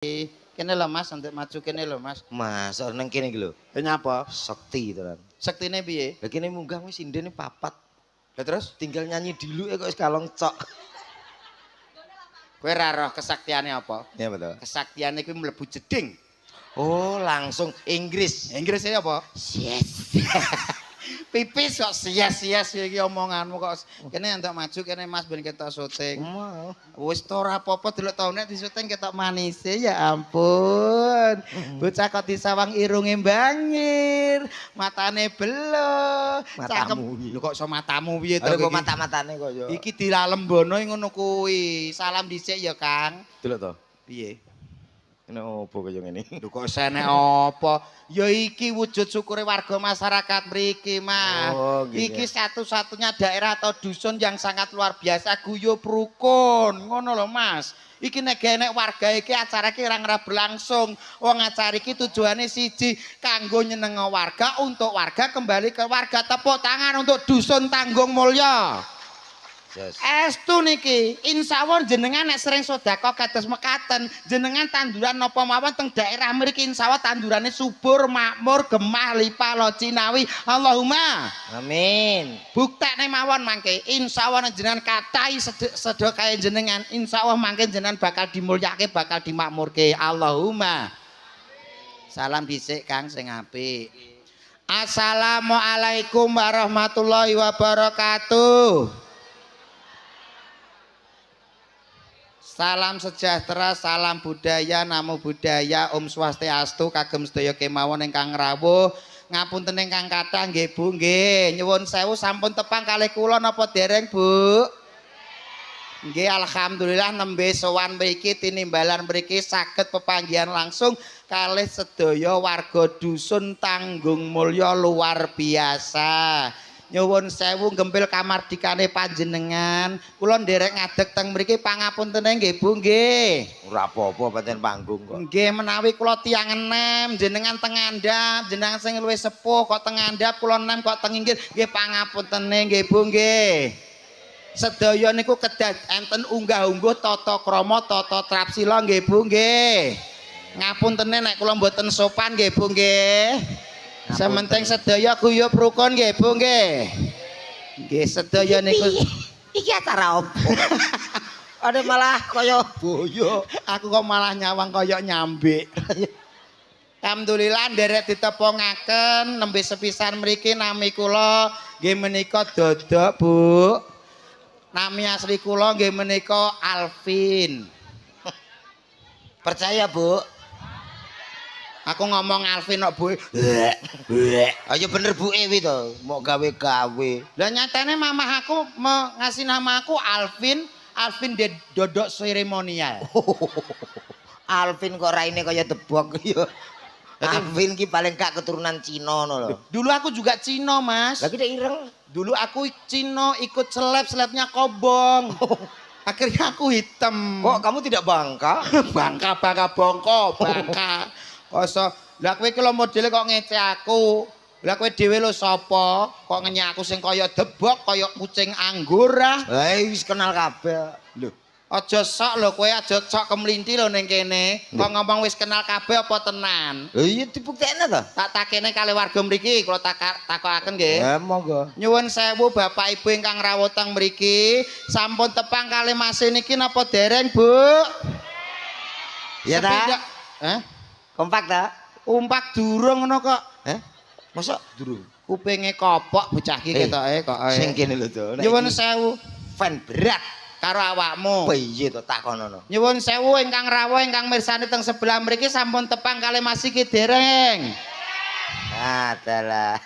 Kene lho Mas, nanti maju kene lho Mas. Mas, nang kene iki lho. Nyapa? Sekti tenan. Sektine piye? Lah kene munggah wis indene papat. Lah terus Tinggal nyanyi dulu kok wis kalong cok. kowe ra roh kesaktiane apa? Ya betul. Kesaktiane kuwi mlebu jeding. Oh, langsung Inggris. Inggrisnya apa? Yes. Pipis kok sias-sias iki omonganmu kok. Kene entuk maju kene Mas ben ketok syuting. Mau. Wis to ora apa-apa delok taune di syuting ketok manise ya ampun. Bocah kok disawang irunge bangir, matane belo. Matamu. Lho kok iso matamu piye to? Ada kok mata-matane kok yo. Iki dilalembono ngono kuwi. Salam dhisik ya, Kang. Delok to. Piye? Kene opo kaya ngene? Lho kok sene apa? Ya iki wujud syukure warga masyarakat mriki, Mas. Oh, gitu. Iki satu-satunya daerah atau dusun yang sangat luar biasa guyub rukun. Ngono lho, Mas. Iki nek enek warga iki acara iki ora berlangsung. Wong acara iki tujuane siji, kanggo nyenengo warga untuk warga kembali ke warga. Tepuk tangan untuk dusun Tanggung Mulya. Yes. Estu niki, insyaallah jenengan nek sering sedekah kados mekaten, jenengan tanduran napa mawon teng daerah mriki insyaallah tandurane subur, makmur, gemah, lipa, locinawi. Allahumma Amin. buktekne mawon mangke, insyaallah nek jenengan kathai sedekah jenengan, insyaallah mangke jenengan bakal dimulyake, bakal dimakmurke. Allahumma. Salam dhisik Kang sing apik. Assalamualaikum warahmatullahi wabarakatuh. Salam sejahtera, salam budaya, namo buddhaya, Om Swastiastu, kagem sedaya kemawon ingkang rawuh. Ngapunten ingkang kathah nggih Bu nggih. Nyuwun sewu sampun tepang kalih kula napa dereng Bu? Nggih alhamdulillah nembe sowan mriki tinimbalan mriki saged pepanggihan langsung kalih sedaya warga dusun Tanggung Mulya luar biasa. Nyuwun sewu gempil kamardikane panjenengan. Kula nderek ngadeg teng mriki pangapuntene nggih Bu nggih. Ora apa-apa pancen panggung kok. Nggih menawi kula tiyang enem jenengan teng ngandhap, jenengan sing luwih sepuh kok teng ngandhap kula enem kok teng inggil nggih pangapuntene nggih Bu nggih. Sedaya niku kedah enten unggah-ungguh tata krama tata trapsila nggih Bu nggih. Ngapuntene nek kula mboten sopan nggih Bu nggih. Sementing sedaya guyub rukun nggih Bu nggih. Nggih sedaya niku Iki acara opo? Ada malah kaya boyo. aku kok malah nyawang kaya nyambik. Alhamdulillah nderek ditepungaken nembe sepisan mriki nami kula nggih menika Dodok Bu. Nami asli kula nggih menika Alvin. Percaya, Bu? Aku ngomong Alvin kok Bu. Ayo bener Bu Ewi to, mau gawe-gawe. Lah nyatane mamah aku ngasih nama aku Alvin, Alvin de Dodok seremonial. Alvin kok raine kaya debok ya. Alvin ki paling gak keturunan Cina ngono lho. Dulu aku juga Cino, Mas. Lagi dek ireng. Dulu aku Cino ikut seleb-selebnya Kobong. Akhirnya aku hitam. Kok kamu tidak bangka? Bangka bongko, bangka. Koso, lah kowe ki lho modele kok ngece aku. Lah kowe dhewe lho sapa? Kok ngenyek aku sing kaya debok, kaya kucing anggur ah. Lah wis kenal kabeh. Lho, aja sok lho kowe aja sok kemlinti lho ning kene. Kok ngomong wis kenal kabeh apa tenan? Lho iya dibuktekne to? Tak takene kalih warga mriki kula takokaken nggih. Ya monggo. Nyuwun sewu Bapak Ibu ingkang rawuh teng mriki, sampun tepang kalih Mas niki napa dereng, Bu? Ya ta? Hah? Kompak ta? Umpak durung ngono kok. Hah? Mosok durung? Kupinge kopok bocah iki ketoke kok. Sing kene lho to. Nyuwun sewu fan berat karo awakmu. piye to takonono. Nyuwun sewu ingkang rawuh ingkang mirsani teng sebelah mriki sampun tepang kalih Mas iki dereng. Adalah.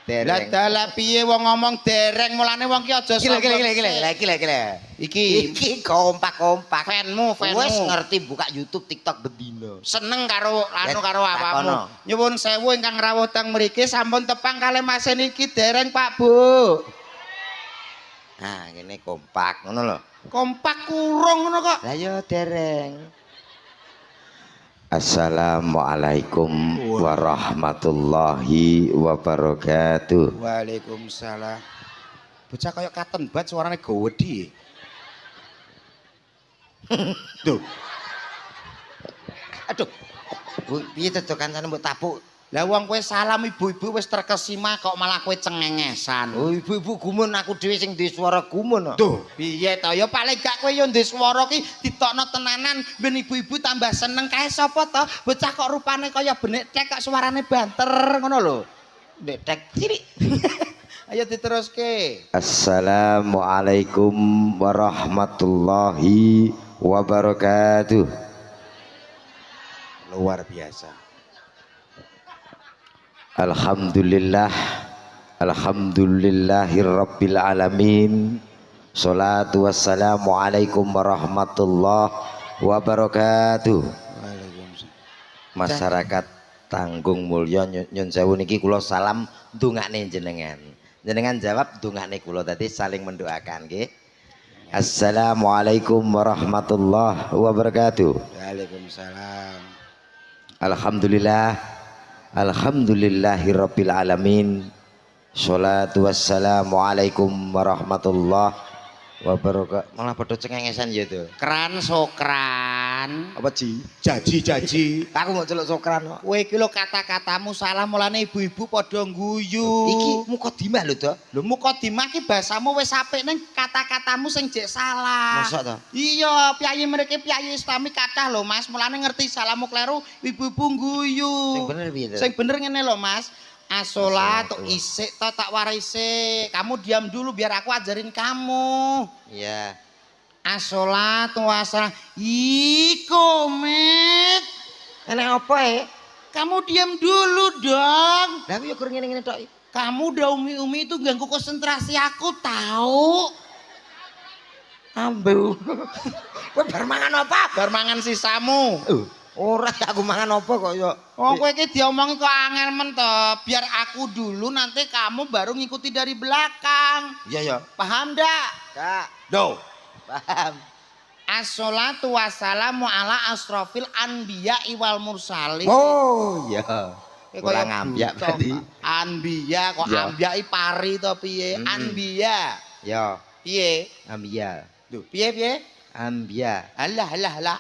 Lah dalah piye wong ngomong dereng mulane wong ki aja Gila. Iki kompak. fanmu Wes ngerti buka YouTube, TikTok bedino. seneng karo karo Takono. awakmu. Nyuwun sewu ingkang rawuh teng mriki sampun tepang kalih Mas niki dereng Pak Bu. Nah, ngene kompak ngono lho. Kompak kurung ngono kok. Lah ya dereng. Assalamualaikum warahmatullahi wabarakatuh. Waalaikumsalam. Bocah kaya katen bat suarane gowedi. Tuh. Aduh. Bu, piye to kancane mbok tapuk? Lah wong kowe salam ibu-ibu wis terkesima kok malah kowe cengengesan. Oh, ibu-ibu gumun aku dhewe sing duwe swara gumun. Duh, piye to ya paling gak kowe yo duwe swara ki ditokno tenanan ben ibu-ibu tambah seneng kae sapa to? Bocah kok rupane kaya benik tek kok suarane banter ngono lho. Ndek tek cilik. Ayo diteruske. Assalamualaikum warahmatullahi wabarakatuh. Luar biasa. Alhamdulillah. Alhamdulillahirabbil alamin. Shalatu wassalamu alaikum warahmatullahi wabarakatuh. Masyarakat Tanggung Mulya nyun sewu niki kula salam ndongakne jenengan. Jenengan jawab ndongakne kula dadi saling mendoakan nggih. Assalamualaikum warahmatullahi wabarakatuh. Waalaikumsalam. Alhamdulillah. Alhamdulillahirabbil alamin. Sholatu wassalamu alaikum warahmatullahi wabarakatuh. Malah padha cengengesan ya to. Kran sokran. Apa Ji? Jaji. Aku mau celuk sokran kok. Kowe iki lho kata-katamu salah mulane ibu-ibu padha guyu. Iki mukadimah lho to. Lho mukadimah ki bahasamu wis apik ning kata-katamu sing jek salah. Mosok to? Iya, piyayi mriki piyayi Islami kathah lho Mas, mulane ngerti salahmu kleru ibu-ibu guyu. Sing bener piye to? Sing bener ngene lho Mas. Asolat isik to tak warise. Kamu diam dulu biar aku ajarin kamu. Iya. Asolat wassalam. Iko met. Enek apa Kamu diam dulu dong. Lah aku ya gur ngene-ngene tok. Kamu udah umi-umi itu ganggu konsentrasi aku tahu. Ambu. Kowe bar mangan apa? Bar mangan sisamu. Ora aku mangan apa kok ya. Oh kowe iki diomongi kok angel men to. Biar aku dulu nanti kamu baru ngikuti dari belakang. Iya ya. Paham dak? Kak, Do. paham. Assolatu wassalamu ala asrofil anbiya wal mursalin. Oh iya. Kurang ambiak berarti. Anbiya kok Ya. ambiyai pari to piye? Anbiya. Ya, Piye? ambiya. Duh, piye? Ambiya. Alah,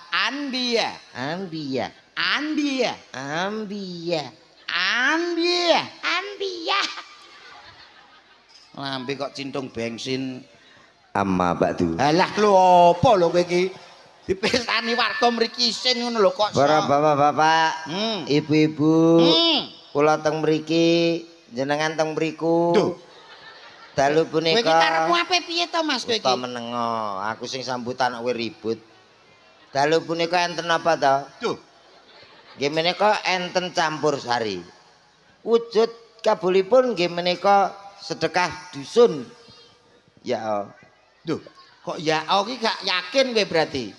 anbiya. Ambiya. Anbiya. Ambiya. Anbiya. Ambiya. Lambe kok cintung bensin. Amma ba'du. Alah lho apa lho kowe iki? Dipesani warga mriki isin ngono lho kok. Para bapak-bapak, ibu-ibu, kula teng mriki, jenengan teng mriku. Duh. Dalu Kowe iki punika. karepmu ape piye to Mas kowe iki? Uta menengo, aku sing sambutan kowe ribut. Dalu punika enten apa to? Duh. Nggih menika enten campur sari. Wujud kabulipun nggih menika sedekah dusun. Ya. Duh, kok ya iki gak yakin kowe berarti.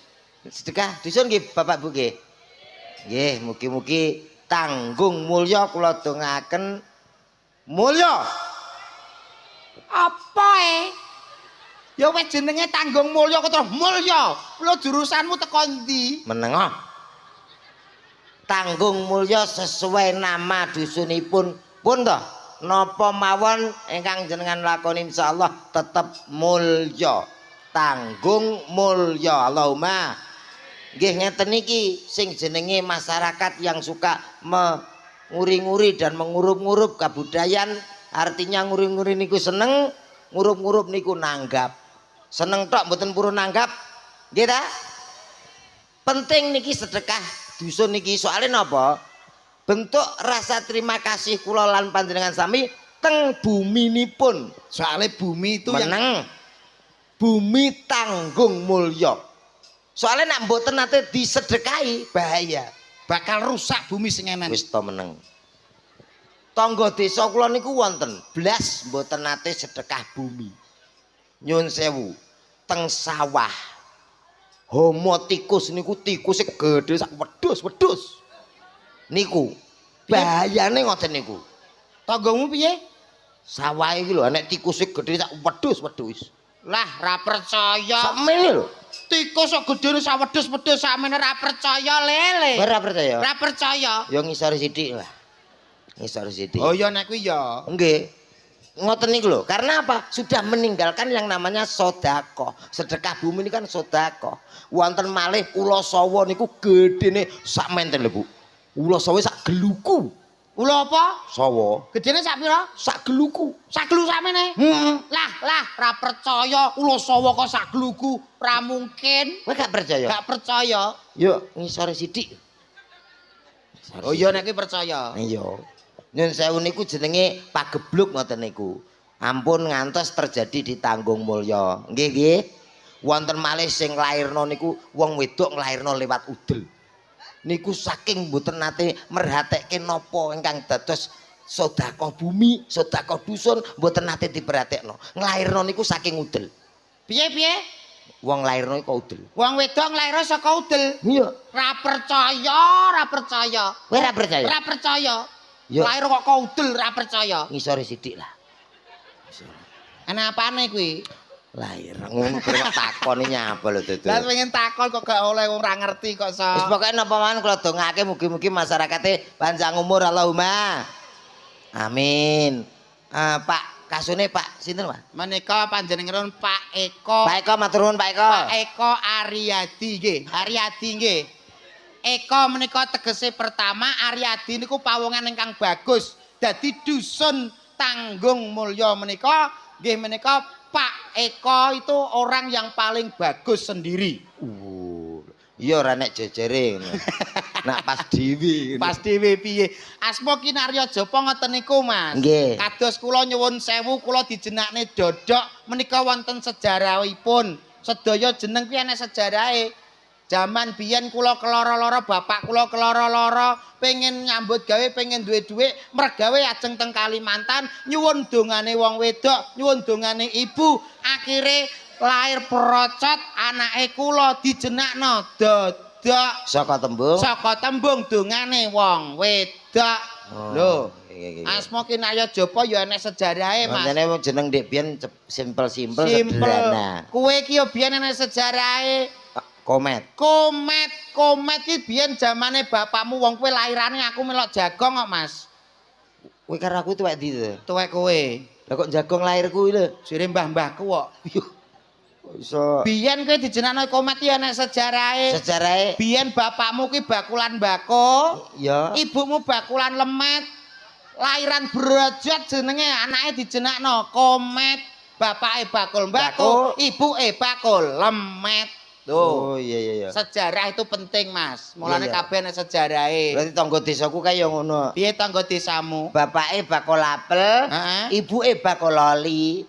Sedekah dusun nggih Bapak Bu nggih. Nggih, mugi-mugi Tanggung Mulya kula dongaken mulya. Apa Ya wis jenenge Tanggung Mulya kok terus mulya. Lho jurusanmu teko ndi? Menengah. Tanggung Mulya sesuai nama dusunipun pun to. Napa mawon ingkang jenengan lakoni insyaallah tetep mulya. Tanggung Mulya. Allahumma. Nggih ngeten iki sing jenenge masyarakat yang suka menguri-nguri dan mengurup-ngurup kabudayan, artinya nguri-nguri niku seneng, ngurup-ngurup niku nanggap. Seneng tok mboten purun nanggap. Nggih ta? Penting niki sedekah dusun niki soalnya napa? Bentuk rasa terima kasih kula lan panjenengan sami teng buminipun. Soalnya bumi itu Meneng. Bumi Tanggung Mulya. Soalnya nak mboten nate disedekahi bahaya. bakal rusak bumi sing enan. Wis to meneng. Tangga desa kula niku wonten blas mboten nate sedekah bumi. Nyun sewu teng sawah. Homo tikus niku tikuse gedhe sak wedhus-wedhus. Niku bahayane ngoten niku. Tanggamu piye? Sawah iki lho nek tikuse gedhe sak wedhus-wedhus. Lah ra percaya. Sakmene lho. Tikus kok gedene sak wedhus-wedhus sakmene ra percaya lele. Ora percaya. Ra percaya. Ya ngisor sithik lah. Ngisor sithik. Oh ya nek kuwi ya. Nggih. ngoten niku lho. Karena apa? Sudah meninggalkan yang namanya sedekah. Sedekah bumi ini kan sedekah. Wonten malih ula sawa niku gedene sak menten lho, Bu. Ula sawa sak geluku. Ula apa? Sawa. Gedene sak pira? Sak geluku. Sak gelu sakmene. Lah, ra percaya ula sawa kok sak geluku. Ra mungkin. Kowe gak percaya? Gak percaya. Yuk ngisore sithik. Oh iya nek percaya. Iya. Nyun sewu niku jenenge pagebluk ngoten niku. Ampun ngantos terjadi di Tanggung Mulya. Nggih nggih. Wonten malih sing nglairno niku wong wedok nglairno lewat udel. Niku saking mboten nate merhatekke napa ingkang dados sedekah bumi, sedekah dusun mboten nate diperhatekno. Nglairno niku saking udel. Piye-piye? Wong nglairno iku udel. Wong wedok nglairno saka udel. Iya. Ra percaya, ra percaya. Kowe ra percaya? Ra percaya. Yo. Lair kok udel ra percaya. Ngisore sithik lah. Ana apane kuwi? Lair ngono kok takoni nyapa lho Dudu. Lah pengen takon kok gak oleh wong ra ngerti kok so. Wis pokoke napa mawon kula dongake mugi-mugi masyarakate panjang umur Allahumma. Amin. Pak kasune Pak sinten Pak? Menika panjenengan Pak Eko. Pak Eko matur nuwun Pak Eko. Pak Eko Aryadi nggih. Aryadi nggih. Eko menika tegese pertama Aryadi niku pawongan ingkang bagus. Dadi dusun Tanggung Mulya menika nggih menika Pak Eko itu orang yang paling bagus sendiri. Iya ora nek jejere ngono. Nak pas dhewe. Pas dhewe piye? Asma Kinarya Japa ngoten niku, Mas. Nggih. Kados kula nyuwun sewu kula dijenakne Dodok menika wonten sejarahipun. Sedaya jeneng piye ana sejarahe. Jaman biyen kula keloro-loro, bapak kula keloro-loro, pengen nyambut gawe, pengen duwe dhuwit, mergawe ajeng teng Kalimantan, nyuwun dongane wong wedok, nyuwun dongane ibu, akhire lair procot anake kula dijenakno Dodok. Saka tembung. Saka tembung dongane wong wedok. Lho. Asma Kinarya Japa ya enek sejarahe, Mas. Mantene jeneng ndek biyen simpel-simpel Simpel. sederhana. Kowe ki yo biyen enek sejarahe. Komet. Komet ki biyen zamane bapakmu wong kowe lairane aku melok jagong kok, Mas. Kowe karo aku tuwek ndi to? Tuwek kowe. Lah kok jagong lairku lho. Sire mbah-mbahku kok. Iso Biyen kowe dijenakno komet ki enek sejarahe. sejarahe. Biyen bapakmu ki bakulan mbako, Ya. ibumu bakulan lemet. Lairan brojot jenenge anake dijenakno Komet. Bapake bakul mbako, ibuke bakul lemet. Oh iya. Sejarah itu penting, Mas. Mulane Iya. kabeh ana sejarahe. Berarti tangga desaku kaya ngono. Piye tangga desamu? Bapake bakul apel, Heeh. ibuke bakul loli.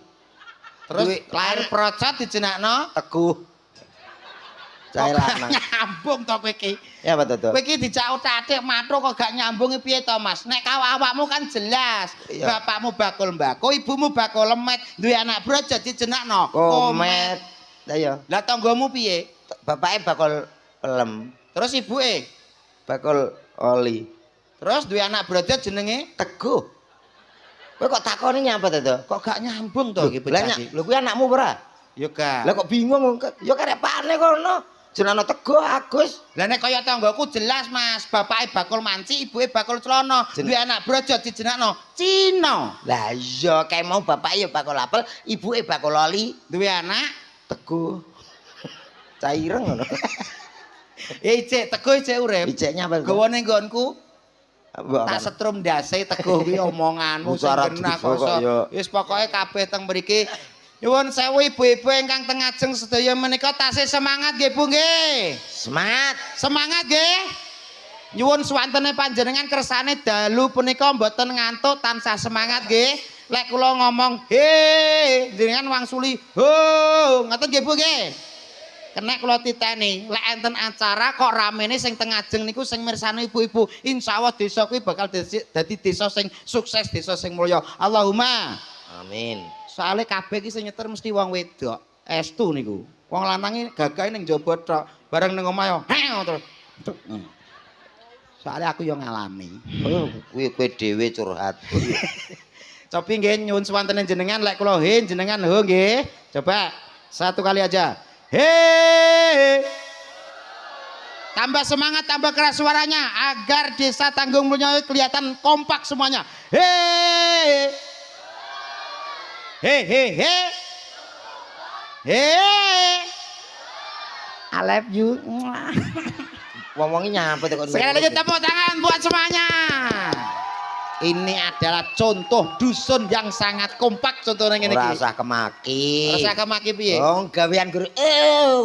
Terus Duwe- lair procot dijenakno Teguh. Cah kok gak lanang. nyambung to kowe iki. Ya apa to? Kowe iki dijak utak-atik mathuk kok gak nyambung piye to, Mas? Nek awakmu kan jelas. Iya. Bapakmu bakul mbako, ibumu bakul lemet, duwe anak brojot dijenakno Komet. Lah ya. Lah tanggamu piye? Bapake bakul pelem, Terus ibuke? bakul oli. Terus duwe anak brojot jenenge? Teguh. Kowe kok takoni nyapa to? Kok gak nyambung to iki Lah bocah nyak, iki? lho kuwi anakmu ora? Ya gak. Lah kok bingung ya karepane kono. Jenenge Teguh Agus. Lah nek kaya tanggaku jelas, Mas. Bapake bakul manci, ibuke bakul celana. Duwe anak brojot dijenakno Cina. Lah iya kae mau bapake ya bakul apel, ibuke bakul oli. Duwe anak Teguh. Caireng ngono. Icik Teguh icik urip. Ijeknya apa? Gawane nggonku Mbok tak setrum ndase Teguh kuwi omonganmu sing Mucara genah desa kok, kok. ya. Wis pokoke kabeh teng mriki nyuwun sewu ibu-ibu ingkang teng ajeng sedaya menika tasih semangat nggih Bu nggih. Semangat. Semangat nggih. Nyuwun suwantene panjenengan kersane dalu punika mboten ngantuk tansah semangat nggih. Lek kula ngomong he jenengan wangsuli ho ngoten nggih Bu nggih. Kenek kula titeni, lek enten acara kok ramene sing teng ajeng niku sing mirsani ibu-ibu. Insyaallah desa kuwi bakal dadi desa sing sukses, desa sing mulya. Allahumma Amin. soalnya kabeh iki sing nyetir mesti wong wedok. Estu niku. Wong lanange gagahe ning jaba tok, bareng ning omah yo terus. Soalnya aku yo ngalami. Oh, kuwi kowe dhewe curhat. Cobi nggih nyuwun suwantene jenengan lek kula he jenengan ho nggih. Coba satu kali aja. He. Tambah semangat, tambah keras suaranya agar desa Tanggung Mulya kelihatan kompak semuanya. He. He he he. He. I love you. Wong-wongi nyampe kok. Sekali lagi tepuk tangan buat semuanya. Ini adalah contoh dusun yang sangat kompak contohnya ngene iki. Ora usah kemaki. Ora usah kemaki piye? Wong gawean guru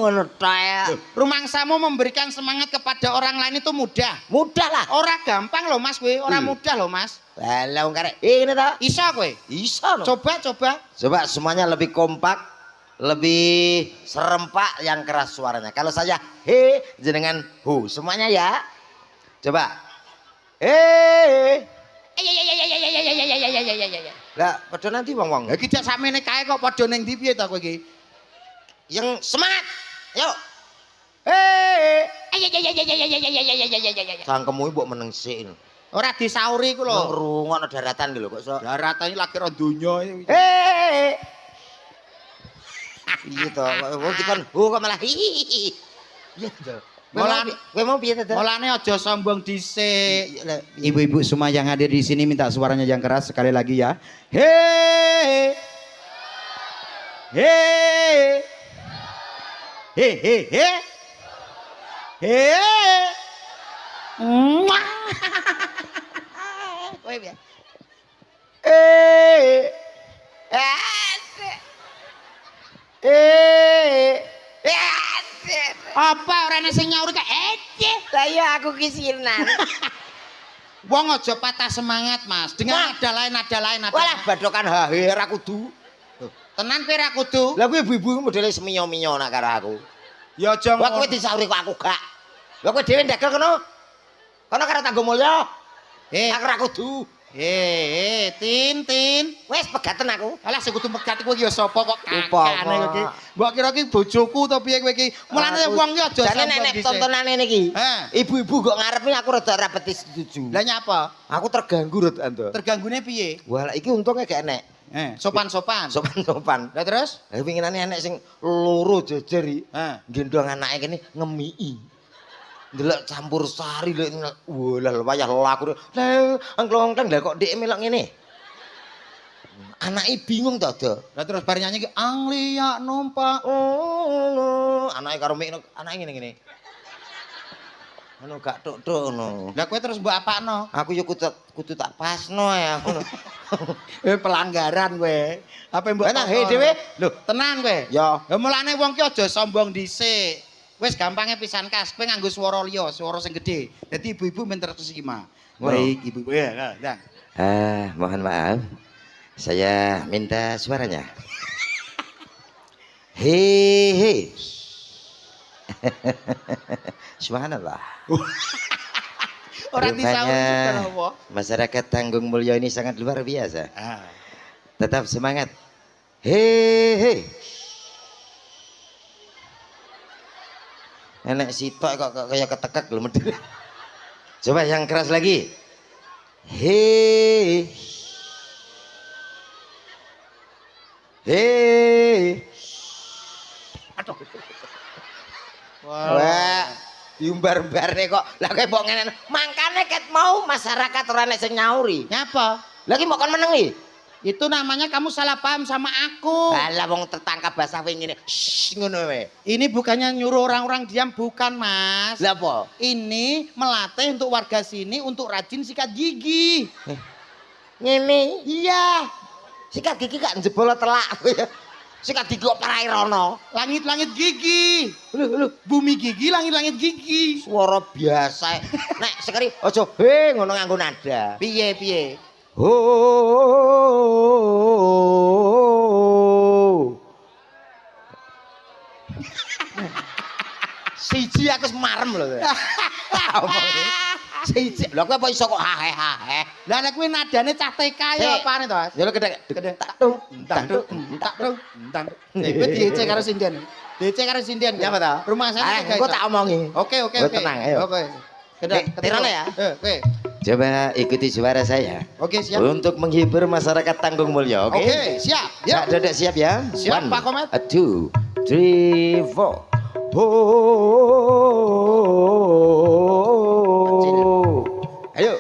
ngono tok. Rumangsamu memberikan semangat kepada orang lain itu mudah. Mudah lah. Ora gampang loh Mas kowe, ora mudah loh Mas. Lah wong karek ngene ta? Iso kowe? Iso no. Coba. Coba semuanya lebih kompak, lebih serempak yang keras suaranya. Kalau saya he jenengan hu. Semuanya ya. Coba. He. Lah padha nanti wong-wong. Ya tidak sakmene kae kok padha ning ndi piye ta kowe iki? Yang semangat. Yuk. He. Cangkemmu mbok meneng sik. Ora disauri ku lho. Ngrungokno daratan lho kok iso. Daratan iki lagi ro donya iki. He. Iya to, wong dikon kok malah hi. Iya to. Kowe mau piye to? Mulane aja sombong dhisik. Ibu-ibu semua yang hadir di sini minta suaranya yang keras sekali lagi ya. He. He. He he he. He. Kowe piye? Apa ora ana sing nyauri kok Lah ya aku kisinan. Wong aja patah semangat Mas dengan nada lain. Walah badokan hahe ra kudu. Tenan kowe ra kudu. Lah kowe ibu-ibu modele seminyo-minyo nak karo aku. Ya aja Wah kowe disauri kok aku gak. Lah kowe dhewe ndagel kono. Kono karo Tanggung Mulya. Aku ra kudu. Tin. Wes pegaten aku. Alah sing kudu megat kowe ya sapa kok kakane Apa? kowe iki. Mbok kira iki bojoku to piye kowe iki. Mulane wong iki aja jane nek tontonane niki. Ibu-ibu kok ngarepe aku rada ora peti setuju. Lah nyapa? Aku terganggu rada ando. Terganggune piye? Wah, iki untungnya gak enek. Sopan-sopan. Sopan-sopan. Lah terus? Lah pinginane enek sing loro jejer iki. Gendong anake kene ngemiki. Ndelok campur sari lek walah wayah laku. Lah angklong-angklong lah kok ndek melok ngene. Anake bingung to, Do. Lah terus bar nyanyi ki anglia numpak. Anake karo mik anake ngene-ngene. Ngono gak tok-tok ngono. Lah kowe terus mbok apakno? Aku ya kudu tak pasno ya ngono. Pelanggaran kowe. Apa mbok Enak he dhewe. Lho, tenan kowe. Ya. Lah mulane wong ki aja sombong dhisik. Wis gampange pisan kas, kowe nganggo swara liya, swara sing gedhe. Dadi ibu-ibu men tersima. Baik, ibu-ibu ya, Dang. Mohon maaf. Saya minta suaranya. He. Subhanallah. Ora disauri apa? Masyarakat Tanggung Mulya ini sangat luar biasa. Tetap semangat. He. Enek sitok kok kayak ketekek lho medhit. Coba yang keras lagi. He. Aduh. Wah, diumbar-umbarne kok. Lah kowe mbok ngene. Mangkane ket mau masyarakat ora nek sing nyauri. Nyapa? Lagi mbok kon menengi. Itu namanya kamu salah paham sama aku. Lah wong tertangkap basah kowe ngene. Ngono wae. Ini bukannya nyuruh orang-orang diam, bukan Mas. Lah apa? Ini melatih untuk warga sini untuk rajin sikat gigi. Ngene. Iya. Sikat gigi gak jebol telak kowe ya. Sikat gigi kok parai rono. Langit-langit gigi. Lho. Bumi gigi, langit-langit gigi. Suara biasa. Nek sekali aja he ngono nganggo nada. Piye? Siji aku marem lho. Siji. Lha kowe apa iso kok hahe. Lah nek kuwi nadane cah TK ya apane to, Mas? Ya lho gedhe tak tung. Kowe diece karo sinden. Diece karo sinden. Ya apa ta? Rumah saya engko tak omongi. Oke. Tenang, ayo. Oke. Tirane ya. Oke. Coba ikuti suara saya. Oke, siap. Untuk menghibur masyarakat Tanggung Mulya, oke? Oke, siap. Kak Dodek siap ya? Siap, Pak Komet. 2, 3, 4. Ayo.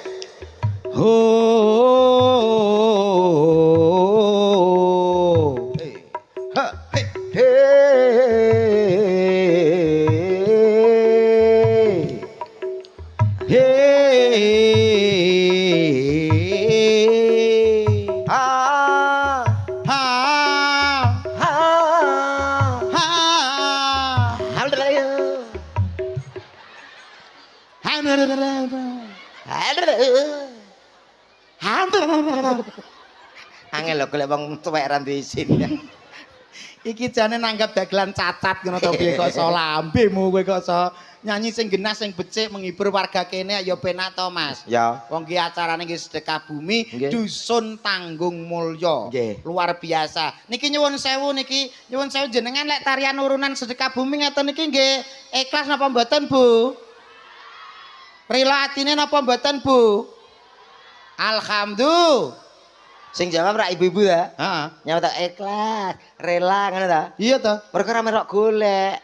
Angel lho golek wong tuwek ra duwe isin. Iki jane nanggap dagelan cacat ngono to piye kok iso lambemu kowe kok iso nyanyi sing genah sing becik menghibur warga kene ya penak to Mas. Ya. Wong ki acarane iki sedekah bumi dusun Tanggung Mulya. Luar biasa. Niki nyuwun sewu jenengan lek tarian urunan sedekah bumi ngeten niki nggih ikhlas napa mboten Bu? Rela atine napa mboten Bu? Alhamdulillah. Sing jawab rak ibu-ibu ta? Heeh. Nyawa tak ikhlas, rela ngono ta? Iya to. Perkara merok golek.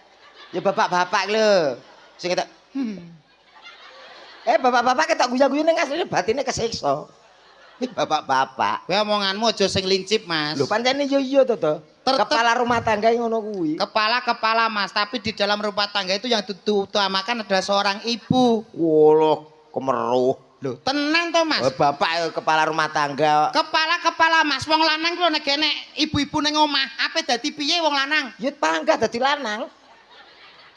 Ya bapak-bapak lho. Sing ketok bapak-bapak ketok guyu-guyu ning asline batine kesiksa. Bapak-bapak. Kowe omonganmu aja sing lincip, Mas. Lho pancene yo iya to to. Kepala rumah tangga ngono kuwi. Kepala Mas, tapi di dalam rumah tangga itu yang diutamakan adalah seorang ibu. Woloh, kemeruh. Loh, tenan to Mas? Bapak kepala rumah tangga. Kepala Mas, wong lanang ku nek ibu-ibu ning omah, ape dadi piye wong lanang? Ya panggah dadi lanang.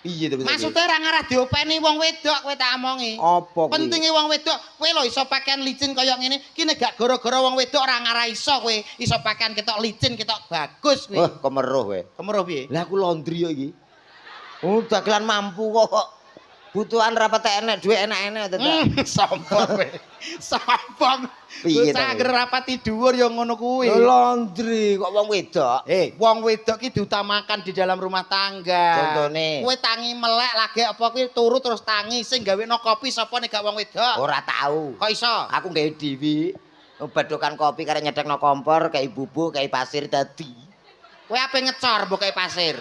Piye to? Maksudnya ora ngarah diopeni wong wedok kowe tak omongi. Apa kuwi? Pentinge wong wedok, kowe lho iso pakaian licin kaya ngene, ki nek gak gara-gara wong wedok ora ngarah iso kowe iso pakaian ketok licin, ketok bagus kowe. Wah, kemeruh kowe. Kemeruh piye? Lah aku laundry yo iki. Oh, dagelan mampu kok. Butuhan rapat enek duit enak-enak to. Sombong kowe. Sombong. Piye to? Bocah anger rapati dhuwur ya ngono kuwi. Laundry kok wong wedok. Wong wedok ki diutamakan di dalam rumah tangga. Contone. Kowe tangi melek lagi apa kuwi turu terus tangi sing gaweno kopi sapa nek gak wong wedok? Ora tahu. Kok iso? Aku gawe dhewe. Badokan kopi karek nyedekno kompor, kayak bubuk, kayak pasir dadi. Kowe ape ngecor mbok kayak pasir?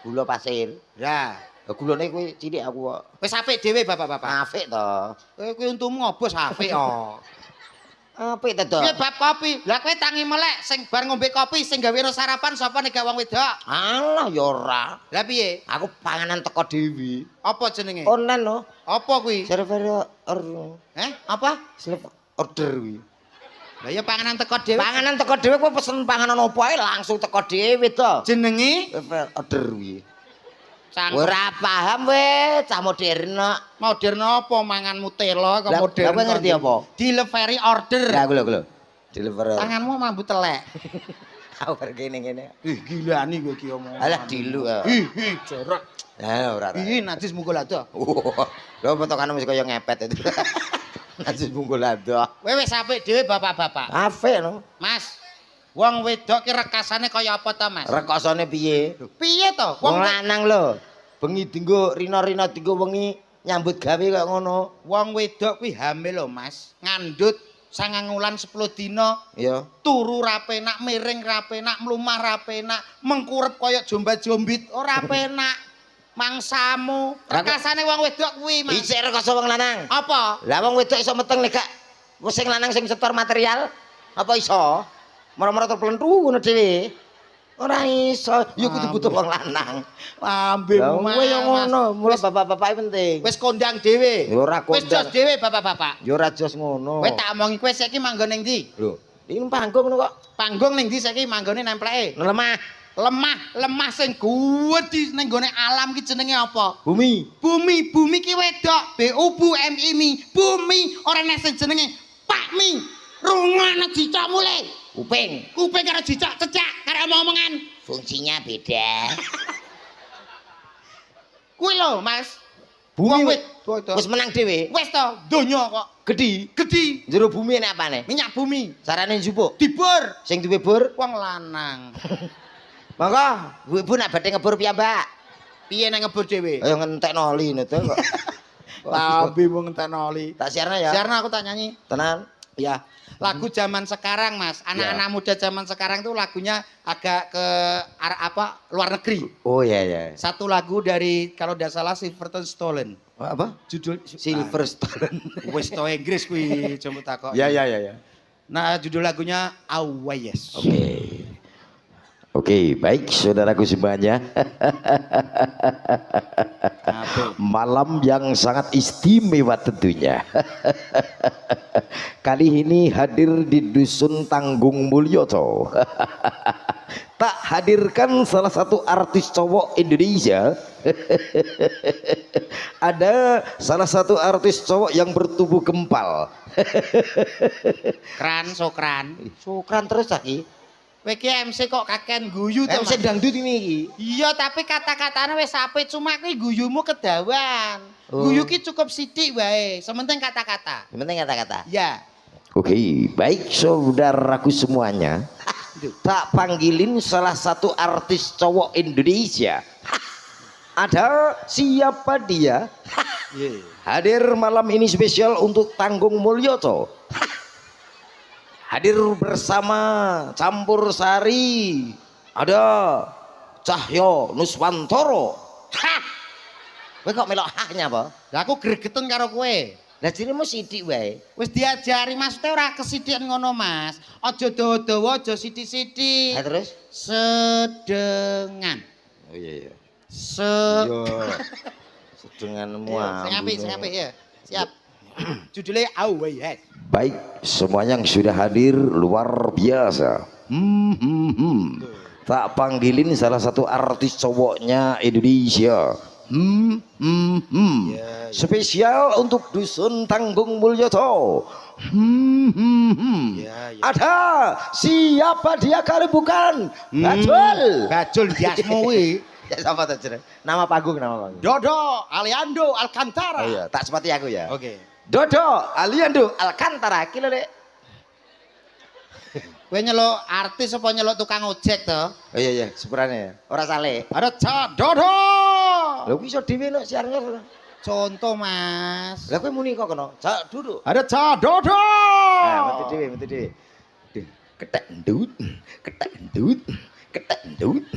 Gula pasir. Ya. Gulane kuwi cilik aku kok. Wis apik dhewe bapak-bapak. Apik to. Kowe kuwi untumu ngobos apik kok. Apik to, Dok. Piye bab kopi? Lah kowe tangi melek sing bar ngombe kopi sing gaweno sarapan sapa nek gak wong wedok? Alah ya ora. Lah piye? Aku panganan teko dhewe. Apa jenenge? Online lho. Apa kuwi? Server Apa? order kuwi. Lah ya panganan teko dhewe. Panganan teko dhewe kowe pesen panganan opo ae langsung teko dhewe to. Jenenge Order kuwi. Ora paham we, cah modern. Modern apa manganmu telo kok modern. Kowe ngerti apa? Delivery order. Lah aku lho. Deliver. Tanganmu mambu telek. Aku bar kene-kene. Gilani kowe iki omong. Alah dilu. Jorok. Lah ora. Najis mungkul ado. Lho potonganmu wis kaya ngepet itu. Najis mungkul ado. Kowe wis apik dhewe bapak-bapak. Apik no. Mas. Wong wedok ki rekasane kaya apa to, Mas? Rekasane piye? Piye to? Wong lanang lho. Bengi dinggo rina-rina dinggo wengi nyambut gawe kaya ngono. Wong wedok kuwi hamil lho, Mas. Ngandut 9 wulan 10 dina. Iya. Turu ra penak, miring ra penak, mlumah ra penak, mengkurep kaya jombat-jombit ora penak. Mangsamu. Rekasane wong wedok kuwi, Mas. Isih rekasa wong lanang. Apa? Lah wong wedok iso meteng nek gak sing lanang sing setor material. Apa iso? Mara-mara terplentu ngono dhewe. Ora iso, ya kudu butuh wong lanang. Ambemu kowe yo ngono, mulai bapak-bapak penting. Wis kondang dhewe. Ya ora kondang. Wis jos dhewe bapak-bapak. Ya ora jos ngono. Kowe tak omongi kowe saiki manggon ning ndi? Lho, iki panggung ngono kok. Panggung ning ndi saiki manggone nempleke? Lemah. Lemah sing gede ning gone alam ki jenenge apa? Bumi. Bumi ki wedok. BUMI. Bumi ora nek sing jenenge Pakmi. Rungokno dicok mulih. Kuping karo dicok cecak karo omong-omongan. Fungsinya beda. Kuwi lho, Mas. Bumi wis menang dhewe. Wis to, donya kok. Gedhi. Jero bumi enek apane? Minyak bumi. Carane njupuk. Dibur. Sing duwe bur Wong lanang. Monggo, ibu nek badhe ngebur piyambak. Piye nek ngebur dhewe? Ayo ngentekno oli neto kok. Tapi wong entekno oli. Tak siarna ya. Siarna aku tak nyanyi. Tenan. Ya. Lagu zaman sekarang, Mas. Anak-anak muda zaman sekarang tuh lagunya agak ke luar negeri. Oh iya. Satu lagu dari kalau tidak salah Silverton Stolen. Apa? Judul Silver Stolen. Wes to Inggris kuwi coba takok. Ya. Nah, judul lagunya Awayes. Oke. Oke, baik saudaraku semuanya. Malam yang sangat istimewa tentunya. Kali ini hadir di Dusun Tanggung Mulyoto. Tak hadirkan salah satu artis cowok Indonesia. Ada salah satu artis cowok yang bertubuh gempal. Sokran terus lagi. Weki MC kok kaken guyu to. MC dangdut ini iki. Iya, tapi kata-katanya wis apik, cuma kuwi guyumu kedawan. Guyu ki cukup sithik wae, sementing kata-kata. Penting kata-kata. Ya. Oke, baik saudaraku semuanya. Tak panggilin salah satu artis cowok Indonesia. Ada siapa dia? Hadir malam ini spesial untuk Tanggung Mulyoto. Hadir bersama Campur Sari. Ada Cahyo Nuswantoro. Hah! Kowe kok melok hahnya apa? Lah aku gregeten karo kowe. Lah jenengmu sithik wae. Wis diajari maksudnya ora kesithik ngono Mas. Aja dawa-dawa, aja sithik-sithik. Ha terus? Sedengan. Oh iya iya. Sedenganmu. Sing apik ya. Siap. Judulnya Away. Baik, semuanya yang sudah hadir luar biasa. Tak panggilin salah satu artis cowoknya Indonesia. Spesial untuk Dusun Tanggung Mulyoto. Ada siapa dia kali bukan? Bajul diasmu kuwi. Ya sama saja. Nama panggung. Dodo Aliando Alcantara. Oh iya, tak seperti aku ya. Oke. Dodo Aliando Alcantara kilo dek. Kowe nyeluk artis apa nyeluk tukang ojek to? Oh iya sepurane. Ora sale. Ada Cak Dodo. Lha kuwi iso dhewe nek siaran. Contoh Mas. Lah kowe muni kok kena. Cak duduk. Ada Cak Dodo. Ah, metu dhewe. Ketek endut. Duduk. Ketek endut.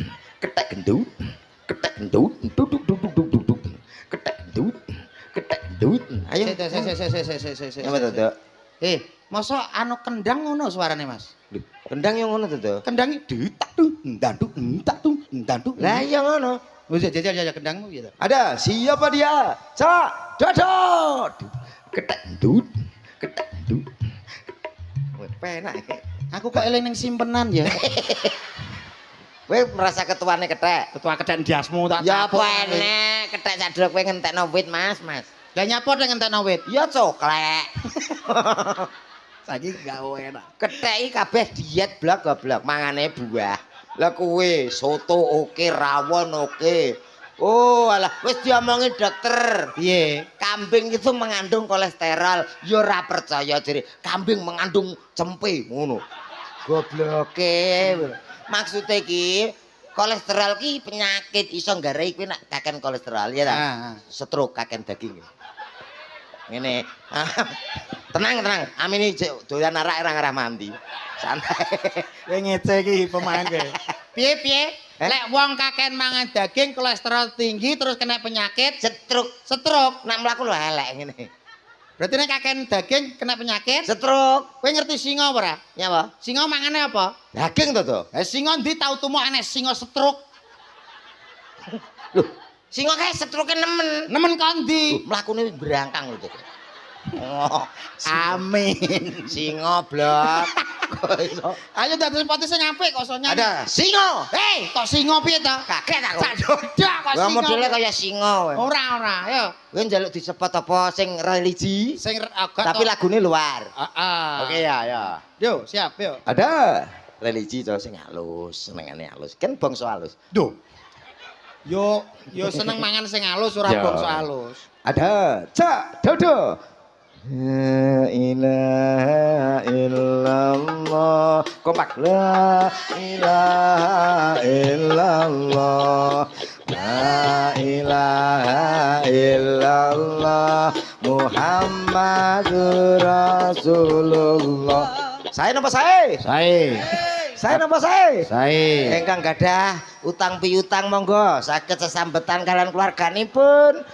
Ayo. Apa to, Dok? Masa anu kendang ngono suarane Mas? Kendang yang ngono to, Dok? Kendang detak tuh, endantuk. Lah iya ngono. Wis jajal kendangmu gitu. Ada siapa dia? Cak Dodo. Ketek endut. Wih, penak. Aku kok eling ning simpenan ya. Kowe merasa ketuane kethek. Ketua kedek diasmu tak. Ya apa enek, kethek sadruk kowe ngentekno wit, Mas. Lah nyapa ning entekno wit? Ya coklek. Saiki gak enak. Kethek iki kabeh diet blak-blak, mangane buah. Lah kowe soto oke, rawon oke. Oh, alah wis diomongi dokter. Piye? Kambing itu mengandung kolesterol. Ya ora percaya jere. Kambing mengandung cempe ngono. Gobloke. Maksudnya ki kolesterol ki penyakit iso nggarai kuwi nek kaken kolesterol ya ta. Stroke kaken daging. Ngene. Tenang. Amini doyan arak ora ngarah mandi. Santai. Kowe ngece iki pemain kowe. Piye? Lek wong kaken mangan daging kolesterol tinggi terus kena penyakit stroke. Nek mlaku lho elek ngene. Berarti nek kaken daging kena penyakit Stroke. Kowe ngerti singa apa ora? Nyapa? Singa mangane apa? Daging to, Dok? Singa ndi tau tumu enek singa stroke. Loh, singa kae stroke nemen. Nemen kondi? Mlakune berangkang lho, Dok. Oh, amin. Singa blok. Ayo dadi sepatu sing apik kok sonya. Ada singa. Kok singa piye to? Kaget aku. Cak dodak kok singa. Lah modele kaya singa kowe. Ora, ayo. Kowe njaluk disebut apa sing religi? Sing tapi lagune luar. Heeh. Oke ya. Yo, siap yo. Ada religi to sing halus, senengane halus. Kan bangsa halus. Duh. Yo seneng mangan sing halus ora bangsa halus. Ada Cak Dodo. La ilaha illallah. Kompak. La ilaha illallah. La ilaha illallah. Muhammadur Rasulullah. Saya napa saya? Saya napa saya? Engkang gadah utang piutang monggo saged sesambetan kalian keluarganipun.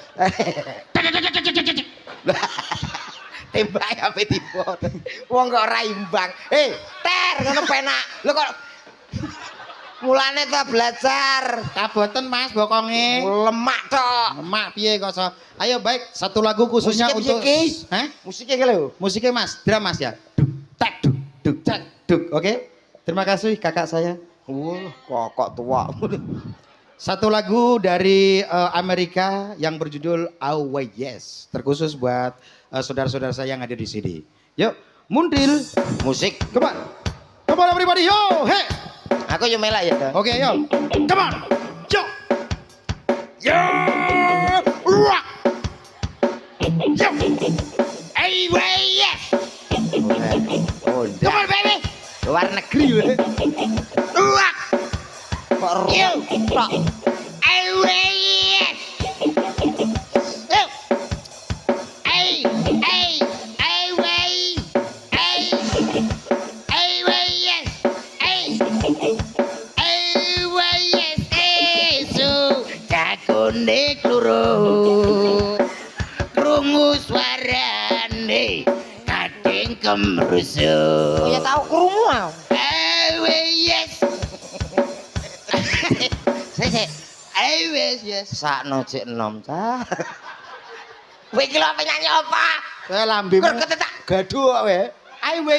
Tembak apa tiba? Wong kok ora imbang. Ter ngono penak. Lho kok Mulane to belajar. Kaboten Mas bokonge. Lemak tok. Lemak piye kok. Ayo baik, satu lagu khususnya Musiknya untuk piye, Ki? Hah? Musiknya ki lho. Musiknya Mas, drum Mas ya. Duk tak duk tak duk. Oke. Terima kasih kakak saya. Kokok tua. Satu lagu dari Amerika yang berjudul Oh Yes, terkhusus buat saudara-saudara saya yang ada di sini. Yuk, mundil Musik. come on. Come on everybody, yo, hey. Aku yo melak ya. Oke, yo. Come on. Yo. Yo. Rock. Yo. Hey, yes. Oh, Come on baby. luar negeri we. Rock. Kok Yo. tok. Hey, yes. Yo. Hey, hey, hey, hey. Hey, yes. Hey. Hey, yes. Hey, so cakone kluru. Krungu suarane kadeng kemrusu. Oh ya tau krungu ah. Yes. Sik. Yes. Sakno cek enom ta. Kowe iki lho penyanyi apa? Saya lambe. Kok ketetak gaduh kok we.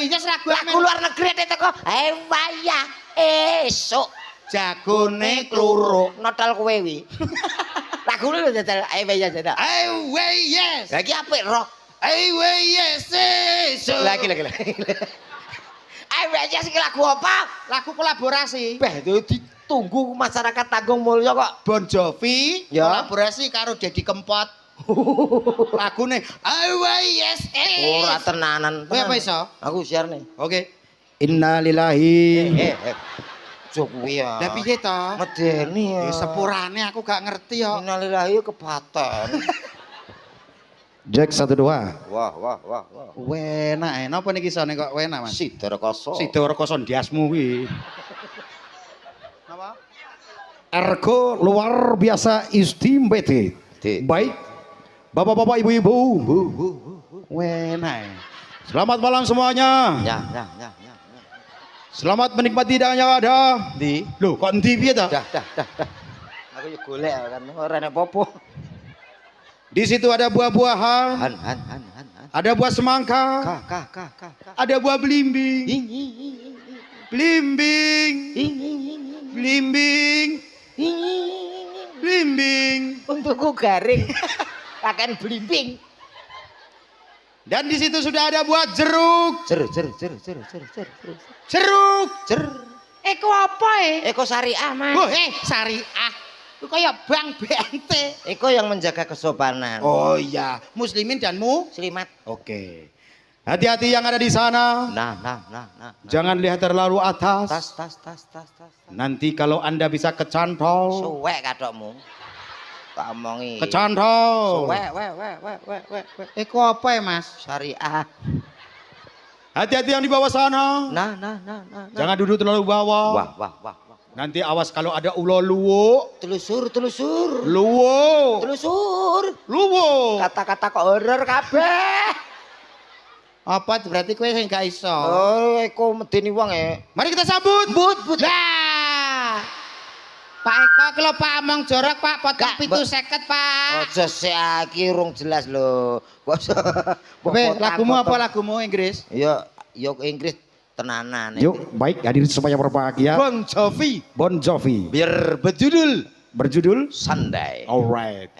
Yes lagu Lagu luar negeri ate teko. Waya esuk jagone kluru. notol kowe wi. Lagune lho dadal waya jada. Yes. Lah iki apik rock. Yes. Lagi. Waya iki lagu apa? Lagu kolaborasi. Beh ditunggu masyarakat Tanggung Mulya kok. Bon Jovi Ya. kolaborasi karo Dedi Kempot. Lagune yes. Ora tenanan. Kowe apa iso? Aku siarne. Oke. Innalillahi. Cuk kuwi ya. Lah piye to? Medeni ya. Sepurane aku gak ngerti ya. Innalillahi kepaten. Jack 1 2. Wah. Enak napa niki sone kok enak Mas? Sidar koso. Sidor koson diasmu kuwi. Napa? Ergo luar biasa istimewa. Baik. Bapak-bapak, ibu-ibu. Enak. Selamat malam semuanya. Ya. Selamat menikmati hidangan yang ada. Di. Loh, kok endi piye ta? Dah. Aku yo golek kan ora enek apa-apa. Di situ ada buah-buahan, Han. ada buah semangka, Kah. ada buah belimbing. Belimbing. Untukku garing. Akan blimbing. Dan di situ sudah ada buah jeruk. Jeruk. Eko apa Eko syariah, Mas. Syariah. Itu kayak bank BNT. Eko yang menjaga kesopanan. Oh iya, muslimin dan Selimat. Oke. Hati-hati yang ada di sana. Nah. Jangan lihat terlalu atas. Tas. Nanti kalau Anda bisa kecantol. Suwek kadokmu. Tak omongi. Kecantol. Suwek. Eko apa ya, Mas? Syariah. Hati-hati yang di bawah sana. Nah. Jangan duduk terlalu bawah. Wah. Nanti awas kalau ada ulo luwo. Telusur. Luwo. Luwo. Kata-kata kok horor kabeh. Apa berarti kowe sing gak iso. Oh, Eko medeni wong Mari kita sambut. But. Lah. Pak Eko kalau Pak omong jorok Pak potong 750 Pak. Aja saiki urung jelas lho. Kowe lagumu apa lagumu Inggris? Ya Inggris tenanan. Yuk, baik hadirin supaya berbahagia. Bon Jovi. Biar Berjudul Sunday. Alright.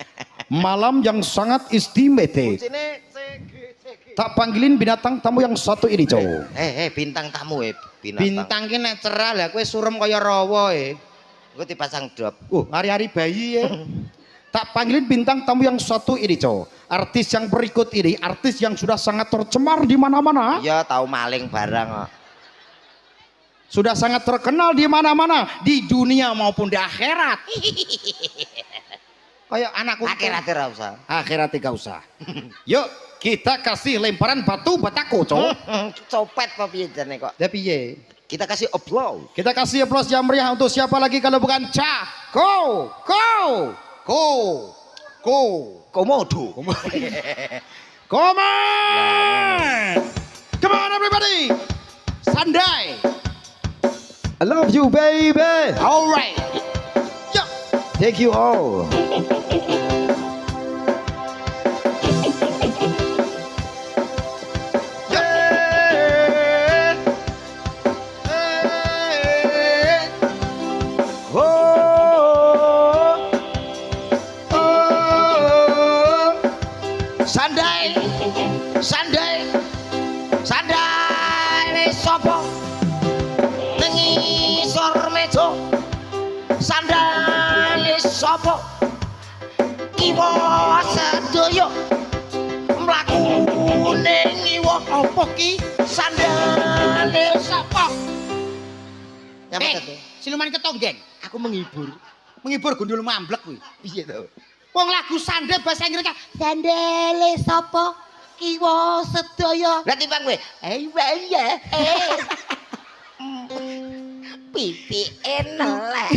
Malam yang sangat istimewa. Tak panggilin binatang tamu yang satu ini, cowok. Bintang tamu Bintang ki nek cerah lah kowe surem kaya rawa Gue dipasang drop. Hari-hari bayi Tak panggilin bintang tamu yang satu ini, cowok. Artis yang berikut ini, artis yang sudah sangat tercemar di mana-mana. Ya, tahu maling barang kok. Sudah sangat terkenal di mana-mana, di dunia maupun di akhirat. Kayak anakku. Akhirat ora usah. Akhirat gak usah. Yuk, kita kasih lemparan batu batako, cowok. Copet apa piye jane kok? Ya piye? Kita kasih applause. Kita kasih applause yang meriah untuk siapa lagi kalau bukan Komodo. Come on everybody. Sandai. I love you, baby. Alright. Yo. Thank you all. Sandai, sandai, sandai sopo nengi sor mejo, sandai sopo kiwo sedoyo mlaku ning iwo apa ki sandai sopo. Siluman ketonggeng. Aku menghibur. Menghibur gundul mamblek kuwi. Piye to? Wong lagu sandhe bahasa Inggris kan Sandale sapa kiwa sedaya. Lah timbang kowe. Ya. Pipi eneleh.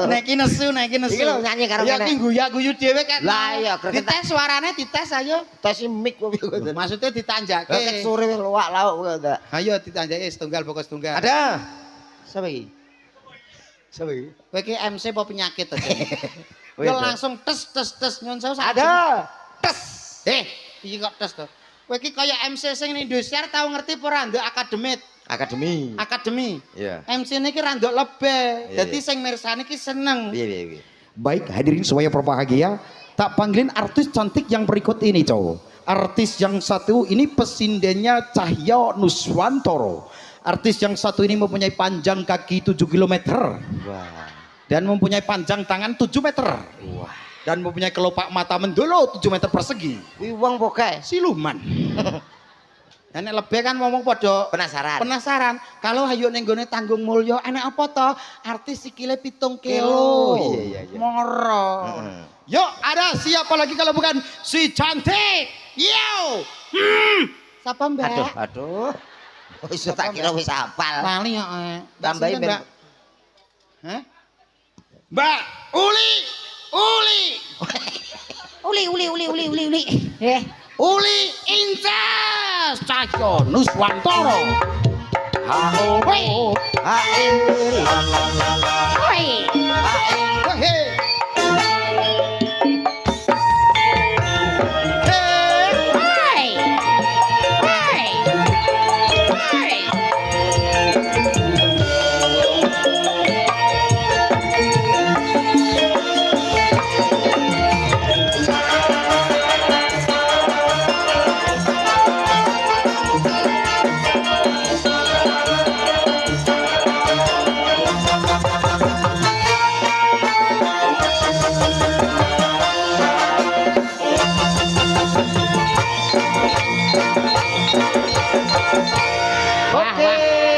nek iki nesu. Iki lho nyanyi karo Ya kene. ki guyu-guyu dhewe kan. Lah iya greget. Dites suarane dites ayo. Tes mic kok. Maksudnya ditanjake. Greget sore wis luwak lauk kowe ndak. Ayo ditanjake setunggal pokok setunggal. Ada. Siapa iki? Siapa iki? Kowe iki MC apa penyakit aja. Oh, Yo iya, langsung tes nyun sewu. Ada. Tes. Iki kok tes to. Kowe iki kaya MC sing ning Indosiar tau ngerti apa ora nduk Akademi. akademi. Iya. MC niki ra nduk lebih. Iya, Dadi sing mirsani iki seneng. Piye. Baik, hadirin semuanya berbahagia. Tak panggilin artis cantik yang berikut ini, cowok. Artis yang satu ini pesindennya Cahyo Nuswantoro. Artis yang satu ini mempunyai panjang kaki 7 km. Wah. Dan mempunyai panjang tangan 7 meter. Wah. Dan mempunyai kelopak mata mendolo 7 meter persegi. Kuwi wong pokoke Siluman. Dan nek lebih kan ngomong padha penasaran. Kalau hayu ning gone Tanggung Mulya enek apa to? Artis sikile 7 kilo. Iya. Moro. Yuk, ada siapa lagi kalau bukan si cantik? Yo. Siapa Mbak? Aduh. Wis tak kira wis hafal. Lali ya. Tambahi ben. Hah? Mbak Uli. Uli Inces Cahyo Nuswantoro.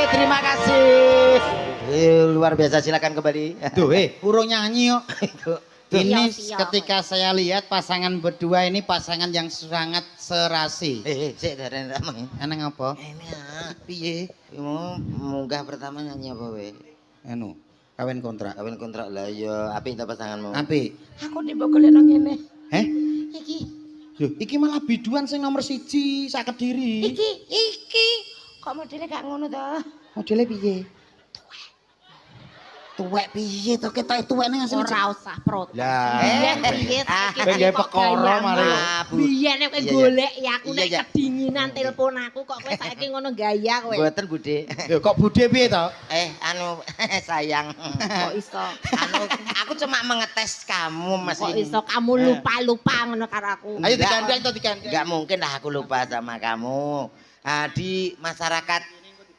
Terima kasih. Luar biasa, silakan kembali. Tuh, urung nyanyi kok. Ini Siap. ketika saya lihat pasangan berdua ini pasangan yang sangat serasi. Sik darene rameng. Eneng apa? Enak. Piye? Mau munggah pertama nyanyi apa we? Anu, kawin kontrak. Kawin kontrak lah ya, apik ta pasanganmu? Apik. Aku dibokole nang ngene. Heh? Iki. Yo, iki malah biduan sing nomor 1 sak Kediri. Iki. Kok modelnya gak ngono to? Modele piye? Tuwek piye to ketok tuwek ning asli. Ora usah protes. Lah. Piye Pengen perkara mari. Biyen nek kowe Iya, golek ya aku Iya, nek iya. kedinginan telepon aku kok kowe saiki ngono gaya kowe. Mboten Bude. Yo kok budhe piye to? Anu sayang. Kok iso? Aku cuma mengetes kamu Mas. Kok iso kamu lupa-lupa ngono karo aku? Ayo digandeng to digandeng. Enggak mungkin lah aku lupa sama kamu. Di masyarakat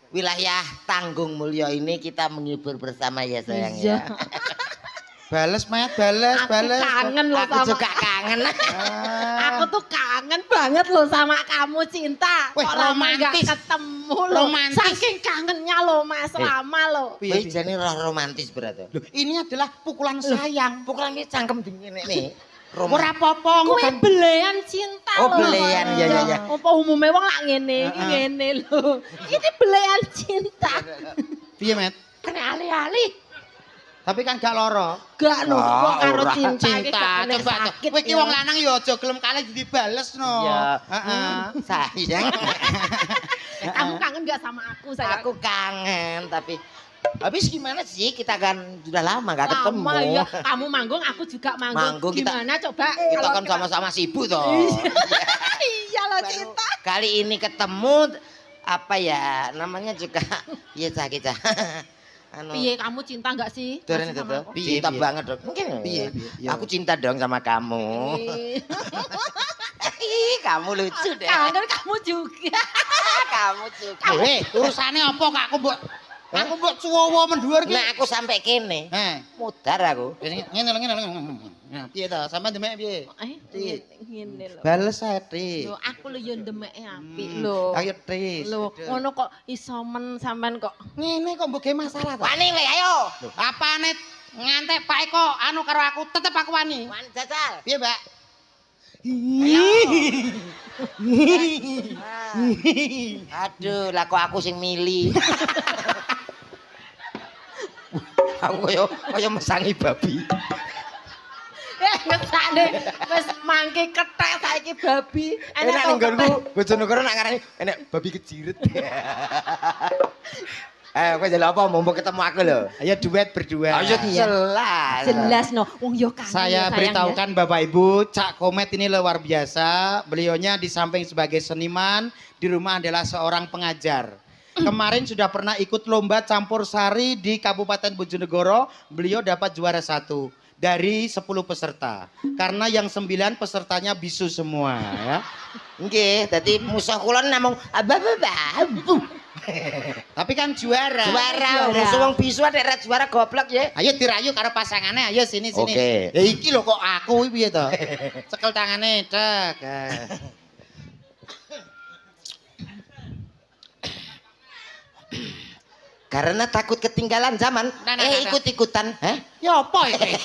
wilayah Tanggung Mulya ini kita menghibur bersama ya sayang ya. Bales Mat, bales. Aku kangen loh Aku sama juga kangen. Aku tuh kangen banget loh sama kamu Cinta. Weh, Kok lama gak romantis. ketemu loh. Romantis. Saking kangennya loh Mas lama loh. Kowe jane romantis berat. Loh, ini adalah pukulan sayang. Pukulan ini cangkem dingin nih. Ora apa-apa Kowe ngundang- belean cinta Oh, loh. belean, iya. Apa umumnya wong lak ngene, iki ngene lho. Ini belean cinta. Piye, Met? Kena ali-ali. Tapi kan gak loro. Gak lho, kok karo ora. cinta iki kok kena coba sakit. kowe iki ya. wong lanang ya aja gelem kalih dibales no. Iya. Heeh. Sayang. Kamu kangen gak sama aku sayang? Aku kangen tapi Habis gimana sih? Kita kan sudah lama gak ketemu. Lama ya. Kamu manggung, aku juga manggung. Manggung kita- Gimana coba? Kita kalau kan sama-sama sibuk toh. Iya loh Baru Cinta. kali ini ketemu apa ya namanya juga iya cah kita. Anu, Piye kamu cinta enggak sih? Duren Masih itu sama tuh. aku? Cinta Piye? banget dong. Mungkin. Piye? Ya. Aku cinta dong sama kamu. Eh, Ih, kamu lucu deh. Kangen kamu juga. Kamu juga. Urusane apa kok aku mbok cuwowo menduur ki. Nah, aku sampai kene. Mudar aku. Ngene lho ngene lho. Nah, piye to? Sampeyan demek piye? Ngene lho. Bales ae, Tri. Lho, aku lho yo ndemeke apik lho. Ayo, Tris. Lho, ngono kok iso men sampean kok. Ngene kok mbok ge masalah to. Wani le ayo. Apane ngantek Pak Eko anu karo aku tetep aku wani. Wani jajal. Piye, Mbak? Aduh, lah kok aku sing milih. Aku kaya mesangi babi. Ngesane wis mangke kethek saiki babi. Enak ning nggonku Bojonegoro nak ngarani enek babi kejiret. Kowe jare apa mumpung ketemu aku lho. Ayo duet berdua. Ayo jelas. Jelas no, wong yo kangen. Saya ya, sayang, beritahukan Bapak Ibu, Cak Komet ini luar biasa. Beliaunya di samping sebagai seniman, di rumah adalah seorang pengajar. Kemarin sudah pernah ikut lomba campur sari di Kabupaten Bojonegoro. Beliau dapat juara 1 dari 10 peserta. Karena yang 9 pesertanya bisu semua. Ya. Nggih, dadi musuh kula namung abu. Tapi kan juara. Juara, musuh wong bisu nek ra juara goblok ya. Ayo dirayu karo pasangannya, ayo sini. Oke. Ya iki lho kok aku piye to? Cekel tangane, cek. Karena takut ketinggalan zaman. Nah. Ikut-ikutan. Ya apa iki?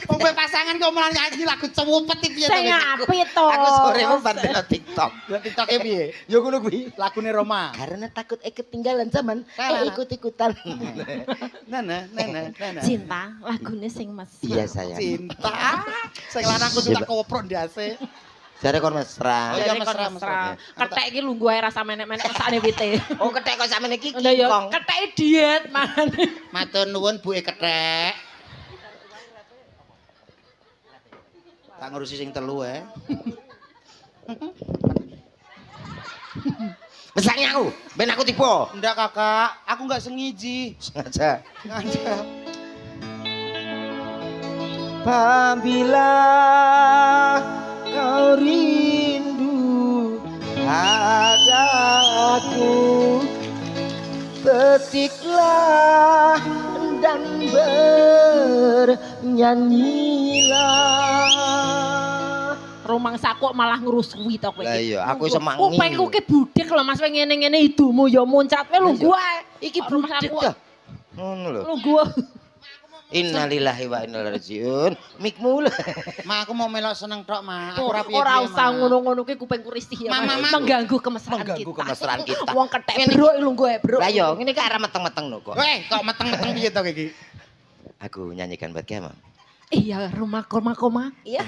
Wong pasangan kok malah nyanyi lagu cewupet iki piye to? Sing apik to. Aku sore mau bantu TikTok. TikTok piye? Ya ngono kuwi. Lagune Roma. Karena takut ketinggalan zaman. Salah. Ikut-ikutan. Nana. Cinta, lagune sing mesra. Iya sayang. Cinta. Sing lanang kudu tak koprok ndase. Jare kon mesra. Oh, iya, Dari mesra, mesra. mesra. Kethek iki lungguh ae rasa menek-menek mesane wite. Oh ketek kok sampeyan iki Lha yo kingkong. kethek diet manane. Matur nuwun Bu Kethek. Tak ngurusi sing telu Mesaknya aku, ben aku tipu. Ndak Kakak, aku enggak sengiji. Sengaja. Sengaja. Apabila kau rindu padaku, petiklah dan bernyanyilah. Romang sakok malah ngrusui to kowe Lah iki. iya, aku iso mangi. Kupengku ki budek lho Mas ngene-ngene idumu ya muncat wae lungguh ae. Iki Romang budek sakok. dah. Ngono lho. Lungguh. Innalillahi wa inna ilaihi rajiun. Mikmu lho. Ma aku mau melok seneng tok, Ma. Aku Ora piye-piye, usah Ma. ngono-ngono ki kupengku risih ya. Ma, Mas. ma, ma. Mengganggu kemesraan Mengganggu kita. kemesraan kita. Wong kethek bro lungguh ae bro. Lah yo, ngene ki arah meteng-meteng lho kok. Weh, kok meteng-meteng piye to iki? Aku nyanyikan buat kamu. Iya, rumah koma-koma. Iya.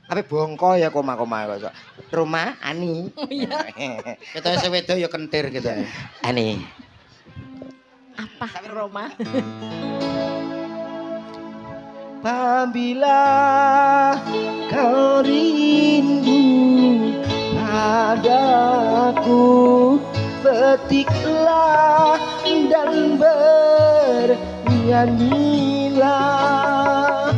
Apa bongko ya koma-koma kok. Rumah Ani. Iya. Ketoke sing wedo ya kentir gitu. Ani. Apa Roma? Apabila kau rindu padaku, petiklah dan bernyanyilah.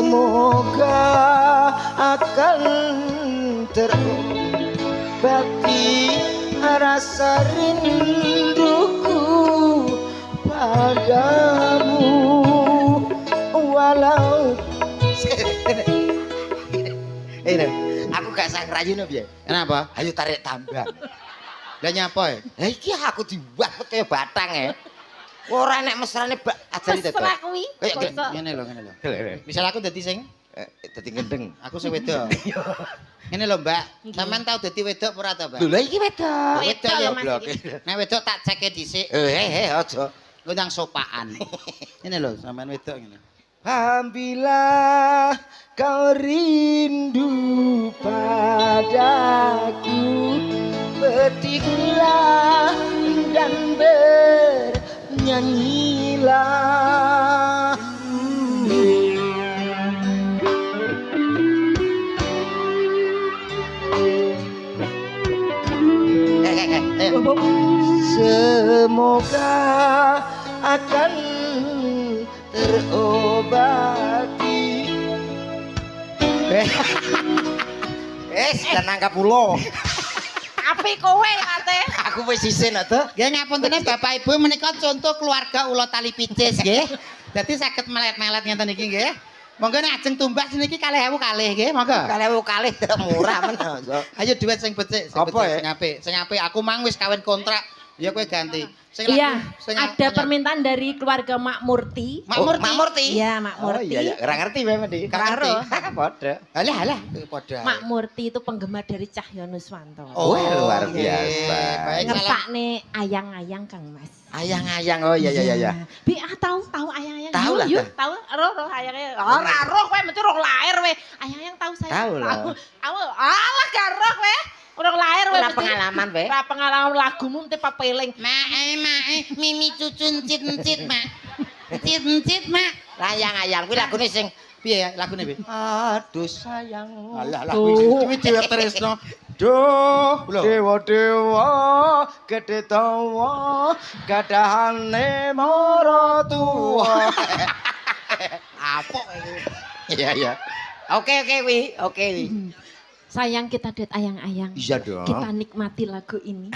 Semoga akan terobati rasa rinduku padamu, walau aku gak sang rayu no piye. Kenapa? Ayo tarik tambang. Lah nyapa ya? Lah iki aku dibuat kaya batang ya. Ora nek mesrane ajari to. Mesra kuwi. Kayak Kok iso? Ngene lho. Misal aku dadi sing dadi gendeng. aku sing wedok. Ngene lho, Mbak. Sampeyan tau dadi wedok ora to, Mbak? Lho lah iki wedok. Wedok lho, ya, Mas, blok. Nek wedok tak ceke dhisik. Aja. Ngundang sopaan. Ngene lho, sampean wedok ngene. Apabila kau rindu padaku, petiklah dan bernyanyilah. Semoga akan terobati. Dan angka pulo. Tapi kowe kate. Aku wis isin to. Nggih ngapunten Bapak Ibu menika contoh keluarga ula tali picis nggih. Dadi saged melet-melet ngenten iki nggih. Monggo nek ajeng tumbas niki 2.000 kalih nggih, monggo. 2.000 kalih murah men. Ayo duit sing becik, sing Apa, becik, sing apik. Sing apik aku mang wis kawin kontrak, ya kowe ganti. Sing Iya, sing ada permintaan dari keluarga Mak Murti. Mak Murti. Mak Murti. Iya, Mak Oh Murti. iya, ora ngerti memang di. Karo. Padha. Halah, padha. Mak Murti itu penggemar dari Cahyo Nuswanto. Oh, luar nggih. biasa. Baik, salam. Ngersakne ayang-ayang Kang Mas. Ayang-ayang. Oh iya. Bi tahu ayang-ayang. Tahu lah, Yuk, tahu roh ayang-ayang. Ora roh kowe mesti roh lahir we. Ayang-ayang tahu saya. Tahu lah. Tahu. Alah gak roh we. Urung lahir we. Ora pengalaman we. Ora pengalaman lagumu mesti papeling. Mae, mimi cucu encit-encit, Mak. Encit-encit, Mak. Ayang-ayang kuwi lagune sing Piye ya lagune piye? aduh sayang. Alah kuwi dhewe tresno. Duh, Lho. dewa-dewa gede tawa gadahane maratuwa. Apok iki. Iya. Oke wi. Sayang kita lihat ayang-ayang. Iya dong. Kita nikmati lagu ini.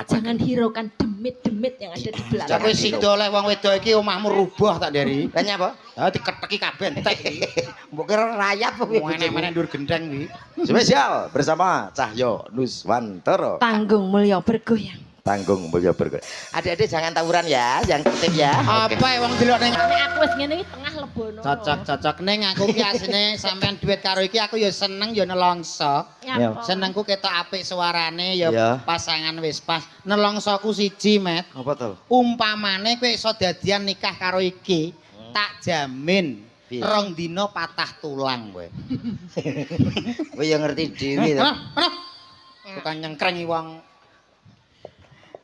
Jangan hiraukan demit-demit yang ada di belakang. Kowe sida oleh wong wedok iki omahmu rubah tak nderi. Lah nyapa? Ha diketeki kabeh entek iki. Mbok kira rayap kuwi. Meneh ndur gendeng kuwi. Spesial bersama Cahyo Nuswantoro. Tanggung Mulya bergoyang. Tanggung Mulya Bergoyang. Adik-adik jangan tawuran ya, yang tertib ya. Apa wong delok ning Nek aku wis ngene iki tengah lebono. cocok ning aku ki asine sampean duet karo iki aku ya seneng ya nelongso. Nyapa? Senengku ketok apik suarane ya Iya. pasangan wis pas. Nelongsoku siji, Met. Apa tuh? Umpamane kowe iso dadian nikah karo iki, tak jamin Piye? 2 dina patah tulang kowe. Kowe ya ngerti dhewe to. Bukan nyengkrengi wong.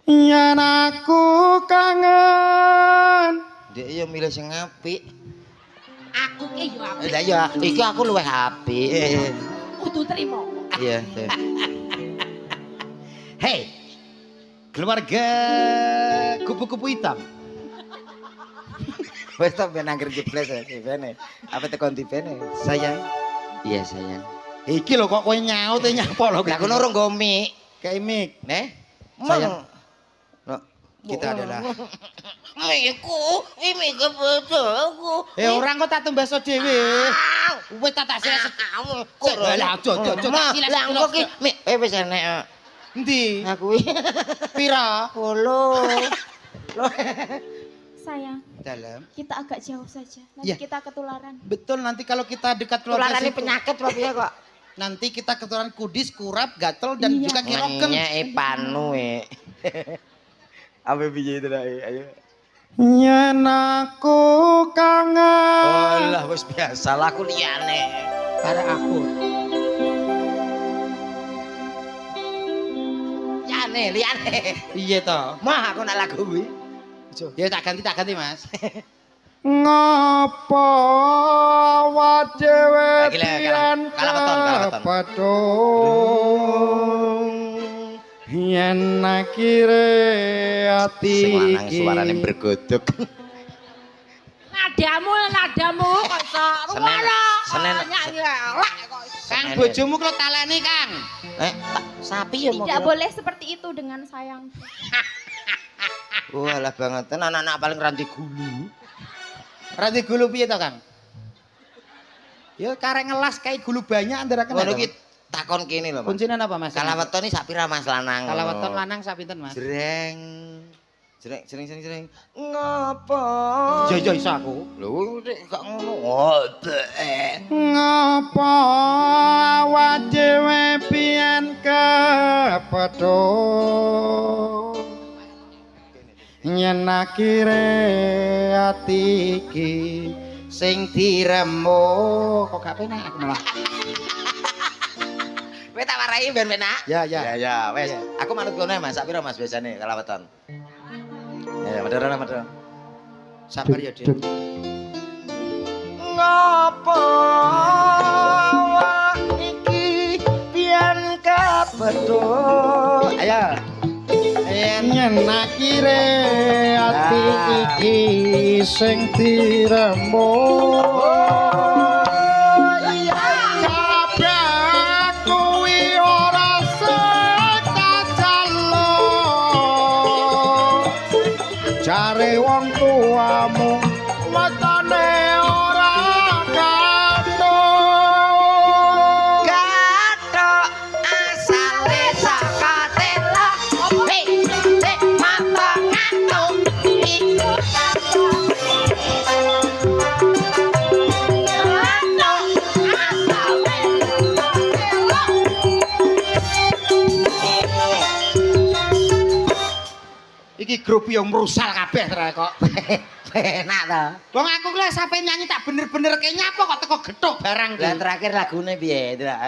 Yen aku kangen. Dek ya milih sing apik. Aku ki yo apik. Lah ya, iki aku luwih apik. Kudu trimo. Iya. Hei, keluarga kupu-kupu hitam. Wes to ben angger jebles ya, bene. Apa tekon tibene? Sayang, Iya, sayang. iki lho kok kowe nyaut nyapa lho. Lah kono urung nggo mik. Kayak mik. Neh. Sayang. Loh, Kita adalah Miku, ini kebodohku. orang kok tak tembaso dhewe. Wis tak silek. Lah aja tak silek. Lah engko ki wis enek. Endi? Aku Pira? 10. Sayang, Dalam. kita agak jauh saja. Nanti Ya. kita ketularan. Betul nanti kalau kita dekat keluarga Tularane situ, penyakit apa piye kok? nanti kita ketularan kudis, kurap, gatel dan Iya. juga kiroken. Nyek panu Apa piye itu dah ayo. Yen aku kangen. Alah wis biasa lah aku liyane. Karo aku. Liyane. Iya toh. Mah aku nak lagu kuwi. Ya tak ganti Mas. Ngapa wadewe Lagi lah, kalah weton. padung yen akhire ati Sing lanang iki suarane bergodok. Nadamu kok iso ruwono. Senen. Nyanyi elek kok. Kang bojomu kok taleni, Kang. Sapi ya mau. Tidak boleh seperti itu dengan sayang. Walah banget anak-anak paling ranti gulu. Ranti gulu piye to, Kang? Ya karek ngelas kayak gulu banyak andaraken. Ngono ki takon kene lho, Mas. Kuncinan apa, Mas? Kalaweton iki sak pira Mas lanang? Kalaweton lanang sak pinten, Mas? Jreng. Ngapa? Ya iso aku. Lho nek gak ngono. Oh, ngapa wadewe pian kepadung yen akhire ati iki sing diremo kok gak penak aku malah. Kowe tak warai ben penak. Ya ya. Ya, wes. Ya. Aku manut kono Mas, sak pira Mas biasane kalaweton? Ya, madara. Sabar ya, Dik. Ngopo iki pian kabedho. Ayo. yen akhire ati iki sing diremo kabeh kuwi ora sekajalo jare wong tuamu wetane ora kathok Gathok asale saka tela. Mata ngantuk iku gathok. Asale tela. Iki grup yang merusal kabeh tra kok. Enak ta. Wong aku ki lek sampe nyanyi tak bener-bener ke nyapa kok teko gethuk barang Lah ki. terakhir lagune piye? Tidak.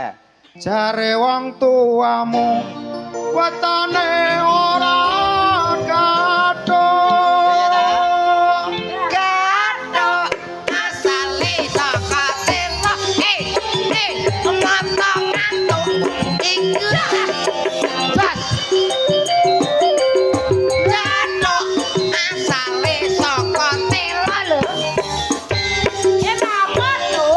jare wong tuamu wetane ora kathok Gathok asale saka tela. Mata ngantuk iku gathok. Gathok asale saka tela lho. Ya napa lho?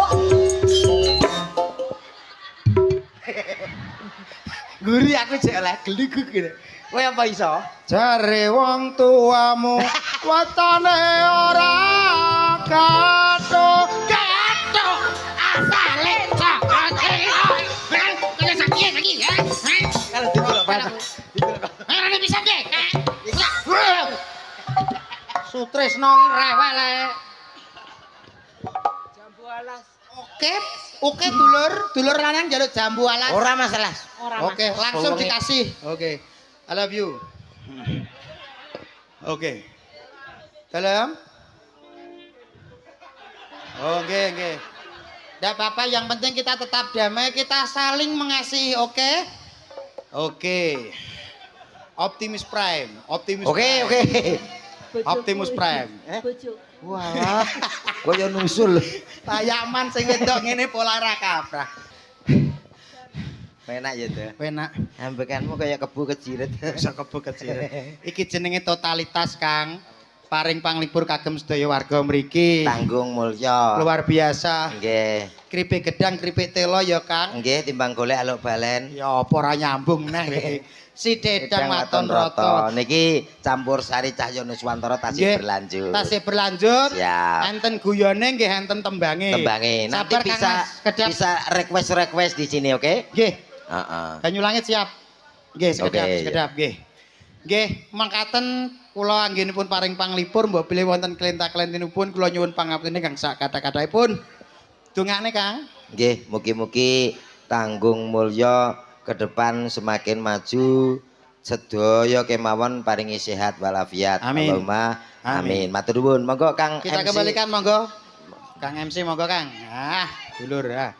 Guri aku jek oleh geli gugune. Kowe apa iso? jare wong tuamu wetane ora kathok Gathok asale saka tela. Kalau didelok Pak. Sutresno ki rewel ae. Oke dulur lanang njaluk jambu alas. Ora masalah. Oke, langsung Tolongi. dikasih. Oke. I love you. Oke. Dalam. Oke. Nggak apa-apa, yang penting kita tetap damai, kita saling mengasihi, oke? Oke. Optimus Prime. Oke. Optimus Prime. Bojo. Walah. Koyo nusul. Tayaman sing wedok ngene pola ra kaprah. Penak ya tuh. Penak. Ambekanmu kayak kebu kejiret. Bisa kebo kecil. Iki jenenge totalitas, Kang. Paring panglipur kagem sedaya warga mriki. Tanggung mulya. Luar biasa. Nggih. Kripik gedang, kripik telo ya, Kang. Nggih timbang golek aluk balen. Ya apa ora nyambung neh. Si Dedang Waton Rata. Niki campur sari Cahyo Nuswantara tasih Nggih, berlanjut. Tasih berlanjut. Siap. Enten guyone nggih enten tembange. Tembange. Nanti Sabar, Kang bisa Mas. Kedap. bisa request di sini, oke? Nggih. Heeh. Banyu langit siap. Nggih, sekedap, Oke, sekedap nggih. Nggih, mangkaten kula anggenipun paring panglipur mbok bilih wonten kelenta-kelentinipun kula nyuwun pangapunten kang sak kata-kataipun. Dongane, Kang. Nggih, mugi-mugi tanggung mulya ke depan semakin maju. Sedaya kemawon paringi sehat walafiat. Amin. Allahumma Amin. amin. Matur nuwun. Monggo Kang Kita MC. kembalikan monggo. Kang MC monggo, Kang. Ah, dulur ah.